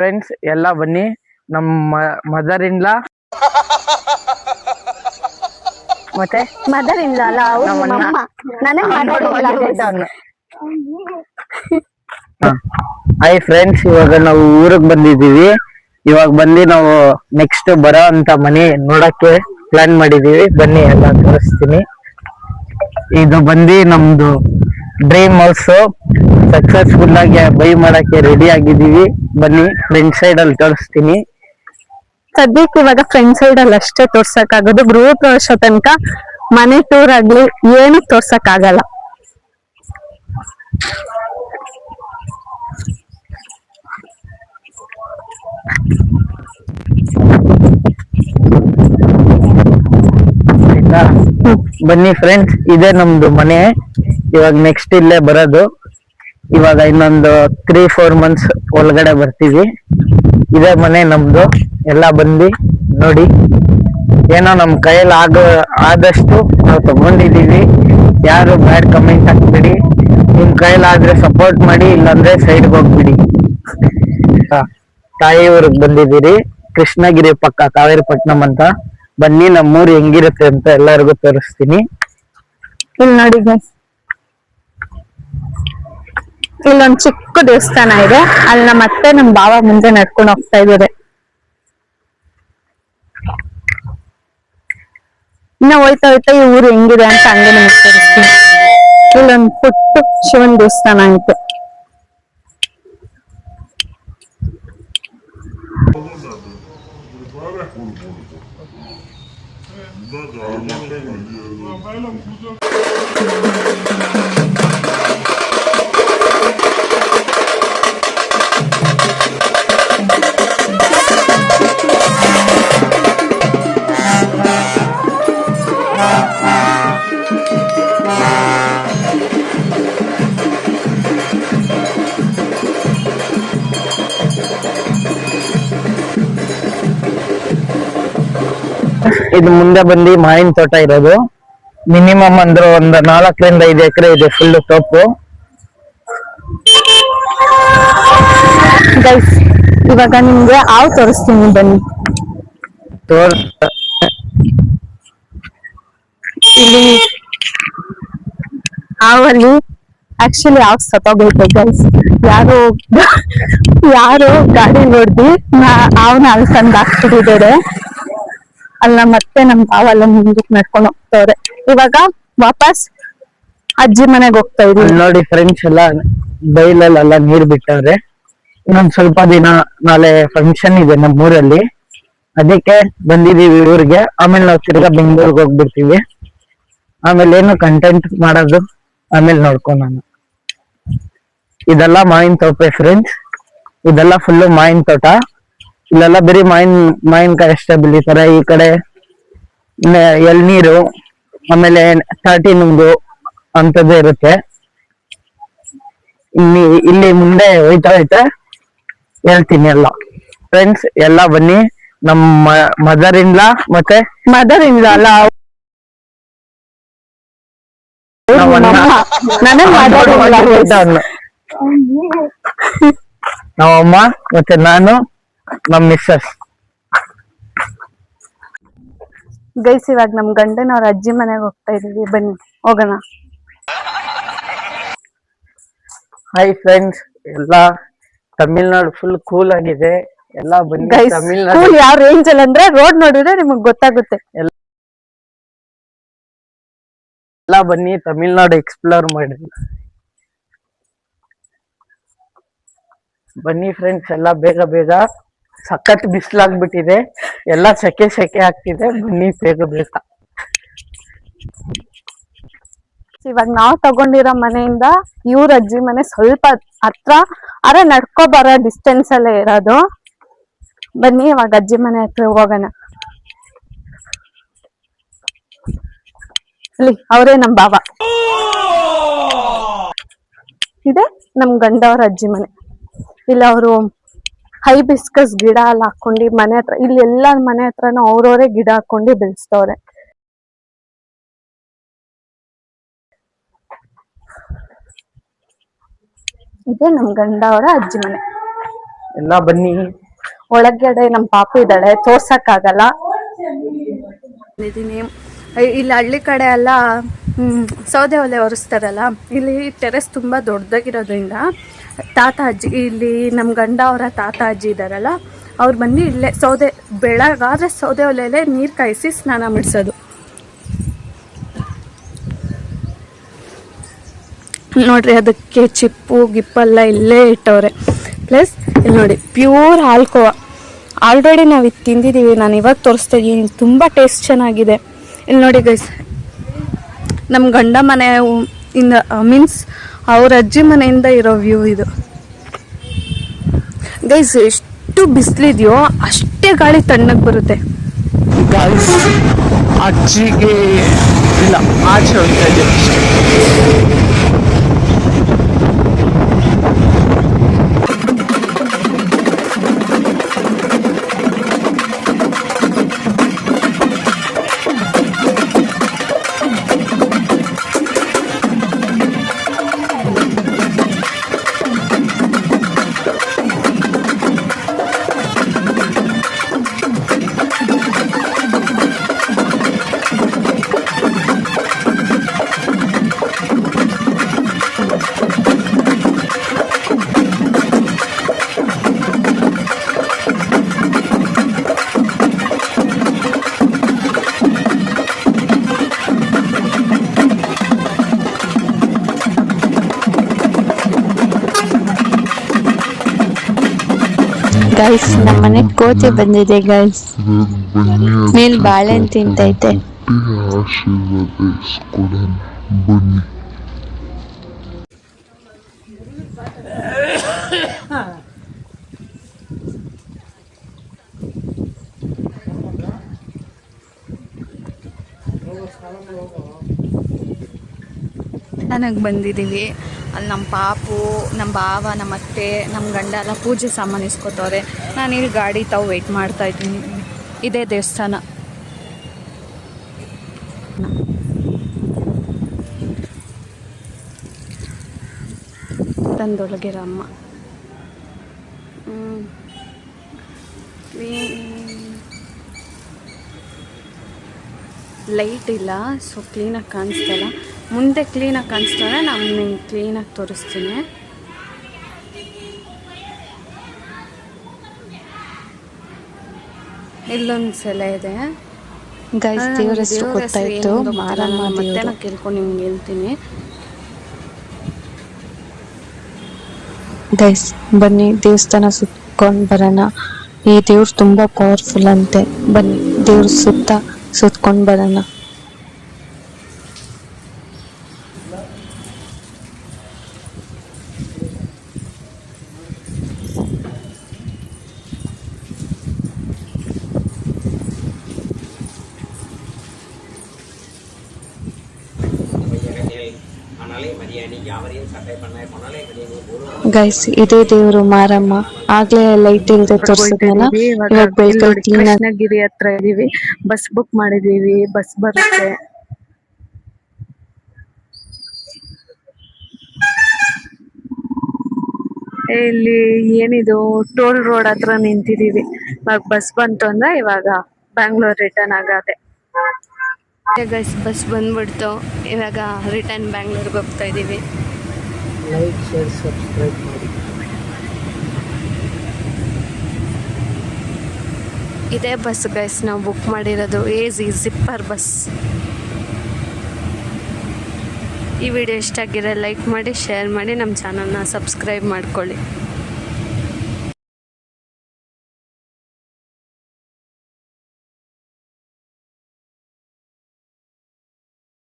Friends ಎಲ್ಲ ಬನ್ನಿ ನಮ್ಮ ಮದರ್ ಇನ್ ಲಾ ಮತ್ತೆ ಮದರ್ ಇಲ್ಲ ಅಲ್ಲ ಅವ್ರು ನಮ್ಮಮ್ಮ ನನಗೆ ಮದರ್ ಇಲ್ಲ. ಹಾಯ್ ಫ್ರೆಂಡ್ಸ್, ಇವಾಗ ನಾವು ಊರಿಗೆ ಬಂದಿದ್ದೀವಿ. ಇವಾಗ ಬಂದು ನಾವು ನೆಕ್ಸ್ಟ್ ಬರೋ ಅಂತ ಮನೆ ನೋಡಕ್ಕೆ ಪ್ಲಾನ್ ಮಾಡಿದೀವಿ. ಬನ್ನಿ ಎಲ್ಲ ತೋರಿಸ್ತೀನಿ. ಇದು ಬಂದು ನಮ್ದು ಡ್ರೀಮ್ ಹೌಸ್. ಸಕ್ಸಸ್ಫುಲ್ ಆಗಿ ಬೈ ಮಾಡಕ್ಕೆ ರೆಡಿ ಆಗಿದ್ದೀವಿ. ಬನ್ನಿ ಫ್ರಂಟ್ ಸೈಡ್ ಅಲ್ಲಿ ತೋರಿಸ್ತೀನಿ. ಸದ್ಯಕ್ಕೆ ಇವಾಗ ಫ್ರೆಂಡ್ ಸೈಡ್ ಅಲ್ಲಿ ಅಷ್ಟೇ ತೋರ್ಸಕ್ ಆಗೋದು. ಗೃಹ ಪ್ರವೇಶ ತನಕ ಮನೆ ಟೂರ್ ಆಗ್ಲಿ ಏನು ತೋರ್ಸಕ್ ಆಗಲ್ಲ. ಆಯ್ತಾ, ಬನ್ನಿ ಫ್ರೆಂಡ್ಸ್, ಇದೇ ನಮ್ದು ಮನೆ. ಇವಾಗ ನೆಕ್ಸ್ಟ್ ಇಲ್ಲೇ ಬರೋದು. ಇವಾಗ ಇನ್ನೊಂದು 3-4 months ಒಳಗಡೆ ಬರ್ತೀವಿ. ಇದೇ ಮನೆ ನಮ್ದು. ಎಲ್ಲ ಬಂದು ನೋಡಿ. ಏನೋ ನಮ್ ಕೈಯಲ್ಲಿ ಆದಷ್ಟು ನಾವು ತಗೊಂಡಿದೀವಿ. ಯಾರು ಬ್ಯಾಡ್ ಕಮೆಂಟ್ ಹಾಕ್ಬಿಡಿ. ನಿಮ್ ಕೈಲಾದ್ರೆ ಸಪೋರ್ಟ್ ಮಾಡಿ, ಇಲ್ಲಾಂದ್ರೆ ಸೈಡ್ಗೆ ಹೋಗ್ಬಿಡಿ. ತಾಯಿ ಊರಿಗೆ ಬಂದಿದ್ದೀರಿ, ಕೃಷ್ಣಗಿರಿ ಪಕ್ಕ ಕಾವೇರಿಪಟ್ಟಣಂ ಅಂತ. ಬನ್ನಿ ನಮ್ಮೂರು ಹೆಂಗಿರುತ್ತೆ ಅಂತ ಎಲ್ಲರಿಗೂ ತೋರಿಸ್ತೀನಿ. ಇಲ್ಲಿ ನೋಡಿ ಗೈಸ್, ಇಲ್ಲೊಂದ್ ಚಿಕ್ಕ ದೇವಸ್ಥಾನ ಇದೆ. ಅಲ್ಲಿ ನಮ್ಮ ಅತ್ತೆ ನಮ್ ಬಾವ ಮುಂದೆ ನಡ್ಕೊಂಡು ಹೋಗ್ತಾ ಇದ್ದಾರೆ. ಇನ್ನ ಹೋಯ್ತಾ ಹೋಯ್ತಾ ಈ ಊರು ಹೆಂಗಿದೆ ಅಂತ ಹಂಗೆ ನಿಮ್ಗೆ ತೋರಿಸ್ತೀನಿ. ಇಲ್ಲೊಂದ್ ಪುಟ್ಟ ಶಿವನ್ ದೇವಸ್ಥಾನ ಐತೆ. ಇದು ಮುಂದೆ ಬಂದು ಮಾವಿನ ತೋಟ ಇರೋದು. ಮಿನಿಮಮ್ ಅಂದ್ರೆ ಒಂದು 4-5 ಎಕರೆ ಇದೆ ಫುಲ್ ತೋಪು. ಗೈಸ್, ಇವಾಗ ನಿಮ್ಗೆ ಹಾವು ತೋರಿಸ್ತೀನಿ ಬನ್ನಿ. ಇಲ್ಲಿ ಹಾವಲ್ಲಿ ಆಕ್ಚುಲಿ ಹಾವು ಸತ್ತೋಗೈತೆ ಗೈಸ್. ಯಾರು ಗಾಡಿ ಹೊಡ್ದಿ ಹಾವನ್ನ ಅಲ್ಲಿ ತಂದು ಹಾಕ್ಬಿಟ್ಟಿದ್ದಾರೆ. ಅಲ್ಲ ಮತ್ತೆ ನಮ್ ಬಾವಲ್ಲ ಮುಂದಕ್ಕೆ ನಡ್ಕೊಂಡು ಹೋಗ್ತವ್ರೆ. ಇವಾಗ ವಾಪಸ್ ಅಜ್ಜಿ ಮನೆಗೆ ಹೋಗ್ತಾ ಇದೀವಿ. ನೋಡಿ ಫ್ರೆಂಡ್ಸ್, ಎಲ್ಲ ಬೈಲಲ್ಲೆಲ್ಲ ನೀರ್ ಬಿಟ್ಟವ್ರೆ. ಇನ್ನೊಂದ್ ಸ್ವಲ್ಪ ದಿನ ನಾಳೆ ಫಂಕ್ಷನ್ ಇದೆ ನಮ್ಮೂರಲ್ಲಿ, ಅದಕ್ಕೆ ಬಂದಿದೀವಿ ಊರಿಗೆ. ಆಮೇಲೆ ನಾವು ತಿರ್ಗಾ ಬೆಂಗಳೂರಿಗೆ ಹೋಗ್ಬಿಡ್ತೀವಿ. ಆಮೇಲೆ ಏನು ಕಂಟೆಂಟ್ ಮಾಡೋದು ಆಮೇಲೆ ನೋಡ್ಕೊಳ್ಳೋಣ. ಇದೆಲ್ಲ ಮಾವಿನ ತೋಪೆ ಫ್ರೆಂಡ್ಸ್. ಇದೆಲ್ಲ ಫುಲ್ಲು ಮಾವಿನ ತೋಟ. ಇಲ್ಲೆಲ್ಲ ಬರೀ ಮಾವಿನಕಾಯಿ ಅಷ್ಟೇ ಬೆಳಿತಾರೆ. ಈ ಕಡೆ ಎಳ್ನೀರು, ಆಮೇಲೆ ತಾಟಿ ನುಂಗು ಅಂತದೇ ಇರುತ್ತೆ. ಇಲ್ಲಿ ಮುಂದೆ ಹೋಯ್ತಾ ಹೇಳ್ತೀನಿ ಎಲ್ಲ. ಫ್ರೆಂಡ್ಸ್ ಎಲ್ಲ ಬನ್ನಿ, ನಮ್ಮ ಮದರ್ ಇನ್ ಲಾ ಮತ್ತೆ ಮದರ್ ಇಲ್ಲ ಅಲ್ಲ ನಮ್ಮಮ್ಮ ಮತ್ತೆ ನಾನು, ನಮ್ ಮಿಸ್ಸಸ್. ಗೈಸ್, ಇವಾಗ ನಮ್ ಗಂಡನವ್ರ ಅಜ್ಜಿ ಮನೆಗೆ ಹೋಗ್ತಾ ಇದೀವಿ. ಬನ್ನಿ ಹೋಗೋಣ. ಹಾಯ್ ಫ್ರೆಂಡ್ಸ್, ಎಲ್ಲ ತಮಿಳ್ನಾಡು ಫುಲ್ ಕೂಲ್ ಆಗಿದೆ. ಎಲ್ಲ ಬನ್ನಿ ತಮಿಳ್ನಾಡು. ಯಾವ ರೇಂಜ್ ಅಲ್ಲಿ ಅಂದ್ರೆ ರೋಡ್ ನೋಡಿದ್ರೆ ನಿಮಗ್ ಗೊತ್ತಾಗುತ್ತೆ. ಎಲ್ಲ ಬನ್ನಿ ತಮಿಳ್ನಾಡು ಎಕ್ಸ್ಪ್ಲೋರ್ ಮಾಡಿ. ಬನ್ನಿ ಫ್ರೆಂಡ್ಸ್, ಎಲ್ಲ ಬೇಗ ಸಖತ್ ಬಿಸಿಲಾಗ್ಬಿಟ್ಟಿದೆ. ಎಲ್ಲ ಸೆಕೆ ಆಗ್ತಿದೆ. ಬನ್ನಿ ಬೇಗ. ಇವಾಗ ನಾವ್ ತಗೊಂಡಿರೋ ಮನೆಯಿಂದ ಇವ್ರ ಅಜ್ಜಿ ಮನೆ ಸ್ವಲ್ಪ ಹತ್ರ, ಅರೆ ನಡ್ಕೊ ಬರೋ ಡಿಸ್ಟೆನ್ಸ್ ಅಲ್ಲೇ ಇರೋದು. ಬನ್ನಿ ಇವಾಗ ಅಜ್ಜಿ ಮನೆ ಹತ್ರ ಹೋಗೋಣ. ಇಲ್ಲಿ ಅವರೇ ನಮ್ ಬಾವ. ಇದೆ ನಮ್ ಗಂಡವ್ರ ಅಜ್ಜಿ ಮನೆ. ಇಲ್ಲಿ ಅವರು ಹೈಬಿಸ್ಕಸ್ ಗಿಡ ಎಲ್ಲ ಹಾಕೊಂಡು ಮನೆ ಹತ್ರ, ಇಲ್ಲಿ ಎಲ್ಲಾ ಮನೆ ಹತ್ರನು ಅವ್ರವರೇ ಗಿಡ ಹಾಕೊಂಡು ಬೆಳೆಸ್ತವ್ರೆ. ಇದೆ ನಮ್ ಗಂಡ ಅವರ ಅಜ್ಜಿ ಮನೆ. ಎಲ್ಲ ಬನ್ನಿ. ಒಳಗಡೆ ನಮ್ ಪಾಪು ಇದ್ದಾಳೆ, ತೋರ್ಸಕ್ಕಾಗಲ್ಲ. ಇದೀನಿ ಇಲ್ಲಿ ಹಳ್ಳಿ ಕಡೆ ಎಲ್ಲ ಸೌದೆ ಒಲೆ ಒರೆಸ್ತಾರಲ್ಲ, ಇಲ್ಲಿ ಟೆರೆಸ್ ತುಂಬ ದೊಡ್ಡದಾಗಿರೋದ್ರಿಂದ ತಾತ ಅಜ್ಜಿ, ಇಲ್ಲಿ ನಮ್ಮ ಗಂಡ ಅವರ ತಾತ ಅಜ್ಜಿ ಇದ್ದಾರಲ್ಲ, ಅವ್ರು ಬಂದು ಇಲ್ಲೇ ಬೆಳಗಾದ್ರೆ ಸೌದೆ ಒಲೆಯಲ್ಲೇ ನೀರು ಕಾಯಿಸಿ ಸ್ನಾನ ಮಾಡಿಸೋದು. ನೋಡ್ರಿ, ಅದಕ್ಕೆ ಚಿಪ್ಪು ಗಿಪ್ಪೆಲ್ಲ ಇಲ್ಲೇ ಇಟ್ಟವ್ರೆ. ಪ್ಲಸ್ ಇಲ್ಲಿ ನೋಡಿ, ಪ್ಯೂರ್ ಹಾಲ್ಕೋವಾ. ಆಲ್ರೆಡಿ ನಾವು ಇದು ತಿಂದಿದ್ದೀವಿ, ನಾನು ಇವಾಗ ತೋರಿಸ್ತಾ ಇದ್ದೀನಿ, ತುಂಬ ಟೇಸ್ಟ್ ಚೆನ್ನಾಗಿದೆ. ಇಲ್ಲಿ ನೋಡಿ ಗೈಸ್, ನಮ್ಮ ಗಂಡ ಮನೆ ಇಂದ ಮೀನ್ಸ್ ಅವ್ರ ಅಜ್ಜಿ ಮನೆಯಿಂದ ಇರೋ ವ್ಯೂ ಇದು ಗೈಸ್. ಎಷ್ಟು ಬಿಸಿಲಿದೆಯೋ ಅಷ್ಟೇ ಗಾಳಿ ತಣ್ಣಗೆ ಬರುತ್ತೆ. ಅಜ್ಜಿಗೆ ಇಲ್ಲ, ಆಚೆ ಹೋಗ್ತಾ ಇದ್ದೀವಿ. ಗೈಸ್, ನಮ್ಮನೆ ಕೋತಿ ಬಂದಿದೆ ಗೈಸ್. ಮೇಲ್ ಬಾಳೆಹಣ್ಣು ತಿಂತೈತೆ. ನನಗೆ ಬಂದಿದ್ದೀವಿ. ಅಲ್ಲಿ ನಮ್ಮ ಪಾಪು, ನಮ್ಮ ಭಾವ, ನಮ್ಮ ಅತ್ತೆ, ನಮ್ಮ ಗಂಡ ಎಲ್ಲ ಪೂಜೆ ಸಾಮಾನು ಇಸ್ಕೊತವ್ರೆ. ನಾನು ಇಲ್ಲಿ ಗಾಡಿ ತಾವು ವೆಯ್ಟ್ ಮಾಡ್ತಾ ಇದ್ದೀನಿ. ಇದೇ ದೇವಸ್ಥಾನ. ತಂದೊಳಗಿರೋ ಅಮ್ಮ. ಲೈಟ್ ಇಲ್ಲ, ಸೊ ಕ್ಲೀನಾಗಿ ಕಾಣಿಸ್ತಲ್ಲ. ಮುಂದೆ ಕ್ಲೀನಾಗಿ ಕಾಣಿಸ್ತಾರೆ, ನಾನು ನಿಮ್ಗೆ ಕ್ಲೀನಾಗಿ ತೋರಿಸ್ತೀನಿ. ಇಲ್ಲೊಂದು ಸೆಲೆ ಇದೆ ಗೈಸ್. ದೇವ್ರ ಹೆಸರು ಗೊತ್ತಾಯ್ತು, ಮಾರಮ್ಮ. ಮತ್ತೆ ನಾನು ಕೇಳ್ಕೊಂಡು ನಿಮ್ಗೆ ಹೇಳ್ತೀನಿ ಗೈಸ್. ಬನ್ನಿ ದೇವಸ್ಥಾನ ಸುತ್ಕೊಂಡು ಬರೋಣ. ಈ ದೇವ್ರು ತುಂಬಾ ಪವರ್ಫುಲ್ ಅಂತೆ. ಬನ್ನಿ ದೇವ್ರ ಸುತ್ಕೊಂಡು ಬರೋಣ. ಗೈಸ್, ಇದೇ ದೇವರು ಮಾರಮ್ಮ. ಆಗ್ಲೇ ಲೈಟ್ ಇಲ್ದೆ ತೋರಿಸಿದ್ನಲ್ಲ, ಇವಾಗ ಬೆಳಗ್ಗೆ ಕೃಷ್ಣಗಿರಿ ಹತ್ರ ಇದೀವಿ. ಬಸ್ ಬುಕ್ ಮಾಡಿದೀವಿ, ಬಸ್ ಬರುತ್ತೆ. ಇಲ್ಲಿ ಏನಿದು ಟೋಲ್ ರೋಡ್ ಹತ್ರ ನಿಂತಿದೀವಿ. ಇವಾಗ ಬಸ್ ಬಂತು ಅಂದ್ರೆ ಇವಾಗ ಬ್ಯಾಂಗ್ಳೂರ್ ರಿಟರ್ನ್ ಆಗದೆ. ಗೈಸ್, ಬಸ್ ಬಂದ್ಬಿಡ್ತು. ಇವಾಗ ರಿಟರ್ನ್ ಬ್ಯಾಂಗ್ಳೂರ್ಗೆ ಹೋಗ್ತಾ ಇದೀವಿ. ಲೈಕ್, ಶೇರ್, ಸಬ್ಸ್ಕ್ರೈಬ್ ಮಾಡಿ. ಇದೇ ಬಸ್ ಗೈಸ್ ನಾವು ಬುಕ್ ಮಾಡಿರೋದು, AZ ಜಿಪ್ಪರ್ ಬಸ್. ಈ ವಿಡಿಯೋ ಇಷ್ಟ ಆಗಿರೋ ಲೈಕ್ ಮಾಡಿ, ಶೇರ್ ಮಾಡಿ, ನಮ್ಮ ಚಾನಲ್ನ ಸಬ್ಸ್ಕ್ರೈಬ್ ಮಾಡ್ಕೊಳ್ಳಿ.